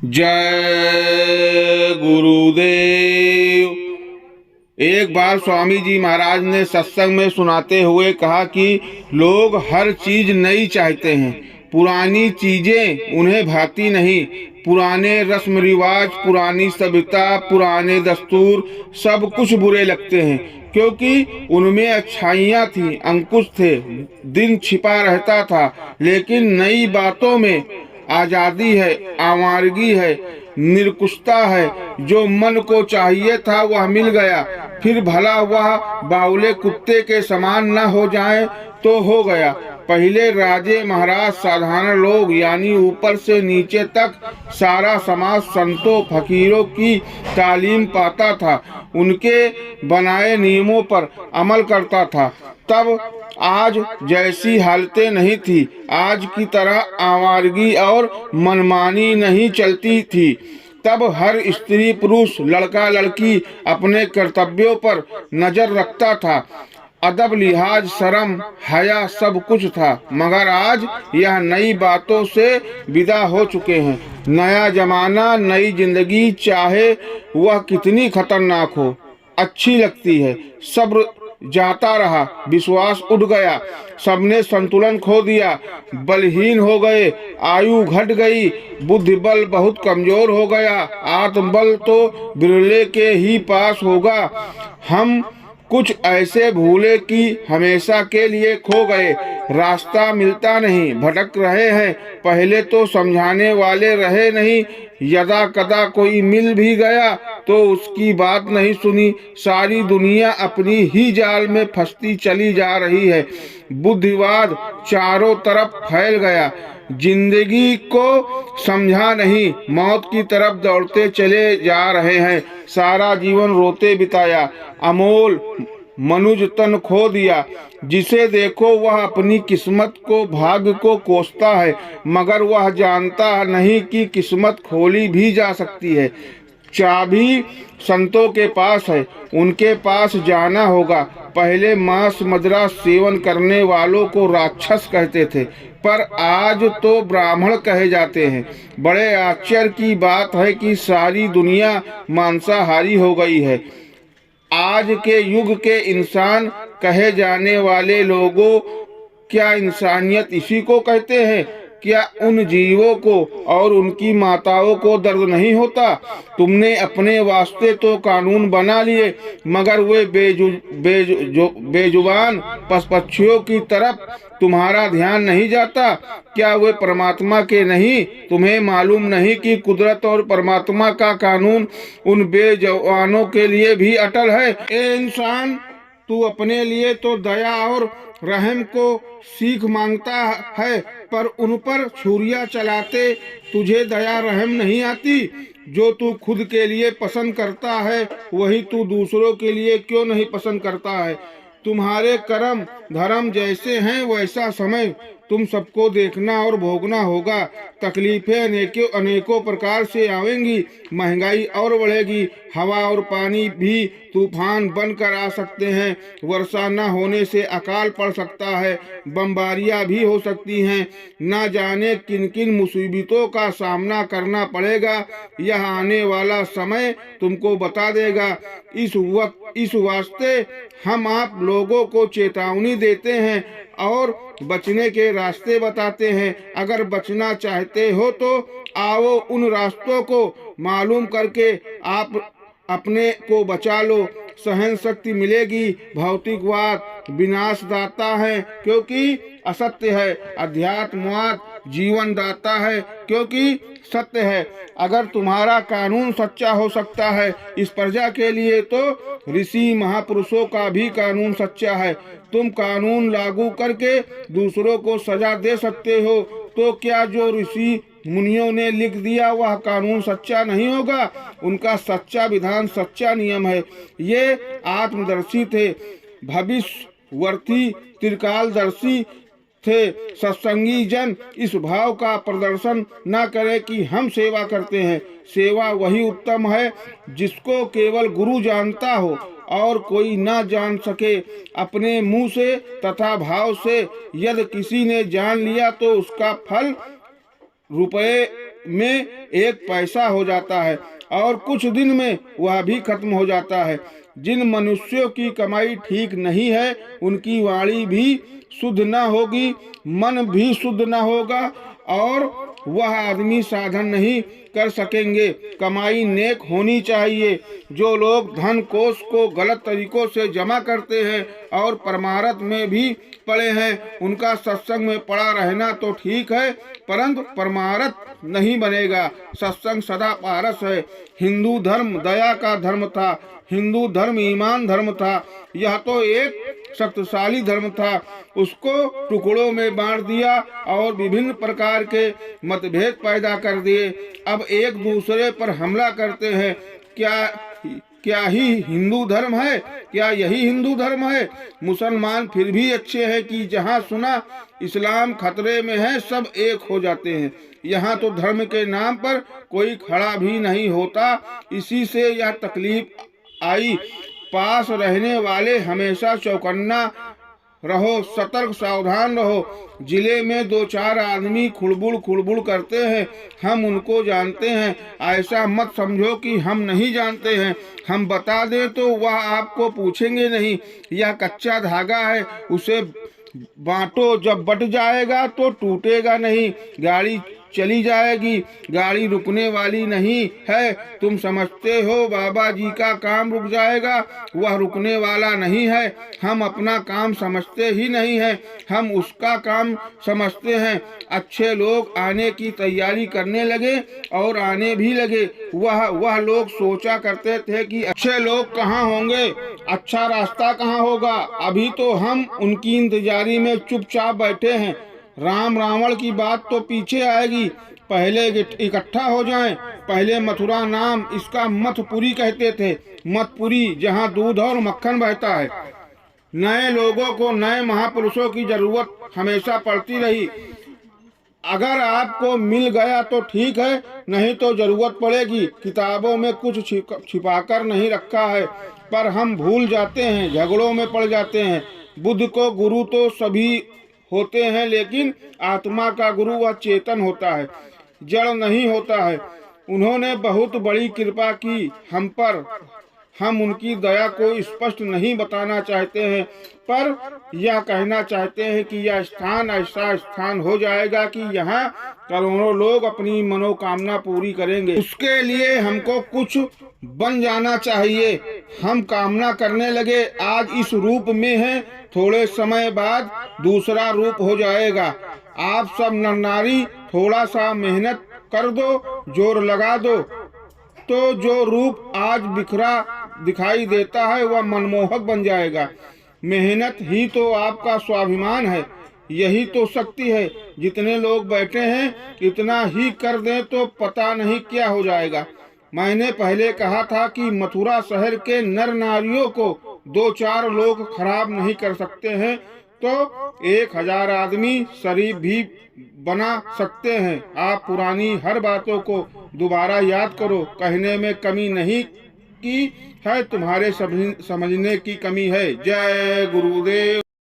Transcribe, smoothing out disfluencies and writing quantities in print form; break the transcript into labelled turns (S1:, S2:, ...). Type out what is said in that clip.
S1: जय गुरुदेव। एक बार स्वामी जी महाराज ने सत्संग में सुनाते हुए कहा कि लोग हर चीज नई चाहते हैं, पुरानी चीजें उन्हें भाती नहीं। पुराने रस्म रिवाज, पुरानी सभ्यता, पुराने दस्तूर सब कुछ बुरे लगते हैं, क्योंकि उनमें अच्छाइयाँ थी, अंकुश थे, दिन छिपा रहता था। लेकिन नई बातों में आजादी है, आवारगी है, निरकुशता है। जो मन को चाहिए था वह मिल गया, फिर भला वह बावले कुत्ते के समान न हो जाए तो हो गया। पहले राजे महाराज, साधारण लोग, यानी ऊपर से नीचे तक सारा समाज संतों फकीरों की तालीम पाता था, उनके बनाए नियमों पर अमल करता था। तब आज जैसी हालतें नहीं थी, आज की तरह आवारगी और मनमानी नहीं चलती थी। तब हर स्त्री पुरुष, लड़का लड़की अपने कर्तव्यों पर नजर रखता था। अदब, लिहाज, शर्म, हया सब कुछ था। मगर आज यह नई बातों से विदा हो चुके हैं। नया जमाना, नई जिंदगी, चाहे वह कितनी खतरनाक हो, अच्छी लगती है। सब्र जाता रहा, विश्वास उठ गया, सबने संतुलन खो दिया, बलहीन हो गए, आयु घट गई, बुद्धि बल बहुत कमजोर हो गया, आत्मबल तो बिरले के ही पास होगा। हम कुछ ऐसे भूले कि हमेशा के लिए खो गए, रास्ता मिलता नहीं, भटक रहे हैं। पहले तो समझाने वाले रहे नहीं, यदा कदा कोई मिल भी गया तो उसकी बात नहीं सुनी। सारी दुनिया अपनी ही जाल में फंसती चली जा रही है। बुद्धिवाद चारों तरफ फैल गया, जिंदगी को समझा नहीं, मौत की तरफ दौड़ते चले जा रहे हैं। सारा जीवन रोते बिताया, अमोल मनुज तन खो दिया। जिसे देखो वह अपनी किस्मत को, भाग्य को कोसता है, मगर वह जानता नहीं कि किस्मत खोली भी जा सकती है। चाबी संतों के पास है, उनके पास जाना होगा। पहले मांस मदिरा सेवन करने वालों को राक्षस कहते थे, पर आज तो ब्राह्मण कहे जाते हैं। बड़े आश्चर्य की बात है कि सारी दुनिया मांसाहारी हो गई है। आज के युग के इंसान कहे जाने वाले लोगों, क्या इंसानियत इसी को कहते हैं? क्या उन जीवों को और उनकी माताओं को दर्द नहीं होता? तुमने अपने वास्ते तो कानून बना लिए, मगर वे बेजुबान पशुपक्षियों की तरफ तुम्हारा ध्यान नहीं जाता। क्या वे परमात्मा के नहीं? तुम्हें मालूम नहीं कि कुदरत और परमात्मा का कानून उन बेजुबानों के लिए भी अटल है। ए इंसान, तू अपने लिए तो दया और रहम को सीख मांगता है, पर उन पर छुरियां चलाते तुझे दया रहम नहीं आती। जो तू खुद के लिए पसंद करता है वही तू दूसरों के लिए क्यों नहीं पसंद करता है? तुम्हारे कर्म धर्म जैसे हैं वैसा समय तुम सबको देखना और भोगना होगा। तकलीफें अनेकों प्रकार से आवेंगी, महंगाई और बढ़ेगी, हवा और पानी भी तूफान बनकर आ सकते हैं, वर्षा न होने से अकाल पड़ सकता है, बमबारियां भी हो सकती हैं। न जाने किन किन मुसीबतों का सामना करना पड़ेगा, यह आने वाला समय तुमको बता देगा। इस वास्ते हम आप लोगों को चेतावनी देते हैं और बचने के रास्ते बताते हैं। अगर बचना चाहते हो तो आओ, उन रास्तों को मालूम करके आप अपने को बचा लो। सहन शक्ति मिलेगी। भौतिकवाद विनाशदाता है क्योंकि असत्य है, अध्यात्मवाद जीवन दाता है क्योंकि सत्य है। अगर तुम्हारा कानून सच्चा हो सकता है इस प्रजा के लिए, तो ऋषि महापुरुषों का भी कानून सच्चा है। तुम कानून लागू करके दूसरों को सजा दे सकते हो, तो क्या जो ऋषि मुनियों ने लिख दिया वह कानून सच्चा नहीं होगा? उनका सच्चा विधान, सच्चा नियम है। ये आत्मदर्शी थे, भविष्यवर्ती, त्रिकालदर्शी थे। सत्संगी जन इस भाव का प्रदर्शन न करे कि हम सेवा करते हैं। सेवा वही उत्तम है जिसको केवल गुरु जानता हो और कोई न जान सके। अपने मुंह से तथा भाव से यदि किसी ने जान लिया तो उसका फल में एक पैसा हो जाता है और कुछ दिन में वह भी खत्म हो जाता है। जिन मनुष्यों की कमाई ठीक नहीं है उनकी वाणी भी शुद्ध न होगी, मन भी शुद्ध न होगा और वह आदमी साधन नहीं कर सकेंगे। कमाई नेक होनी चाहिए। जो लोग धन कोष को गलत तरीकों से जमा करते हैं और परमार्थ में भी पड़े हैं, उनका सत्संग में पड़ा रहना तो ठीक है, परंतु परमार्थ नहीं बनेगा। सत्संग सदा पारस है। हिंदू धर्म दया का धर्म था, हिंदू धर्म ईमान धर्म था। यह तो एक शक्तिशाली धर्म था, उसको टुकड़ों में बांट दिया और विभिन्न प्रकार के मतभेद पैदा कर दिए। अब एक दूसरे पर हमला करते हैं। क्या ही हिंदू धर्म है? क्या यही हिंदू धर्म है? मुसलमान फिर भी अच्छे हैं कि जहाँ सुना इस्लाम खतरे में है सब एक हो जाते हैं। यहाँ तो धर्म के नाम पर कोई खड़ा भी नहीं होता। इसी से यह तकलीफ आई। पास रहने वाले हमेशा चौकन्ना रहो, सतर्क सावधान रहो। जिले में 2-4 आदमी खुड़बुड़ करते हैं, हम उनको जानते हैं। ऐसा मत समझो कि हम नहीं जानते हैं। हम बता दें तो वह आपको पूछेंगे नहीं। यह कच्चा धागा है, उसे बांटो, जब बट जाएगा तो टूटेगा नहीं। गाड़ी चली जाएगी, गाड़ी रुकने वाली नहीं है। तुम समझते हो बाबा जी का काम रुक जाएगा, वह रुकने वाला नहीं है। हम अपना काम समझते ही नहीं है, हम उसका काम समझते हैं। अच्छे लोग आने की तैयारी करने लगे और आने भी लगे। वह लोग सोचा करते थे कि अच्छे लोग कहाँ होंगे, अच्छा रास्ता कहाँ होगा। अभी तो हम उनकी इंतजारी में चुपचाप बैठे हैं। राम रावण की बात तो पीछे आएगी, पहले इकट्ठा हो जाएं। पहले मथुरा नाम इसका मथपुरी कहते थे, मथपुरी, जहां दूध और मक्खन बहता है। नए लोगों को नए महापुरुषों की जरूरत हमेशा पड़ती रही। अगर आपको मिल गया तो ठीक है, नहीं तो जरूरत पड़ेगी। किताबों में कुछ छिपाकर नहीं रखा है, पर हम भूल जाते हैं, झगड़ों में पड़ जाते हैं। बुद्ध को गुरु तो सभी होते हैं, लेकिन आत्मा का गुरु वह चेतन होता है, जड़ नहीं होता है। उन्होंने बहुत बड़ी कृपा की हम पर। हम उनकी दया को स्पष्ट नहीं बताना चाहते हैं, पर यह कहना चाहते हैं कि यह स्थान ऐसा स्थान हो जाएगा कि यहाँ करोड़ों लोग अपनी मनोकामना पूरी करेंगे। उसके लिए हमको कुछ बन जाना चाहिए। हम कामना करने लगे, आज इस रूप में है, थोड़े समय बाद दूसरा रूप हो जाएगा। आप सब नर नारी थोड़ा सा मेहनत कर दो, जोर लगा दो, तो जो रूप आज बिखरा दिखाई देता है वह मनमोहक बन जाएगा। मेहनत ही तो आपका स्वाभिमान है, यही तो शक्ति है। जितने लोग बैठे हैं इतना ही कर दें तो पता नहीं क्या हो जाएगा। मैंने पहले कहा था कि मथुरा शहर के नर नारियों को 2-4 लोग खराब नहीं कर सकते हैं, तो 1000 आदमी शरीफ भी बना सकते हैं। आप पुरानी हर बातों को दोबारा याद करो। कहने में कमी नहीं की है, तुम्हारे समझने की कमी है। जय गुरुदेव।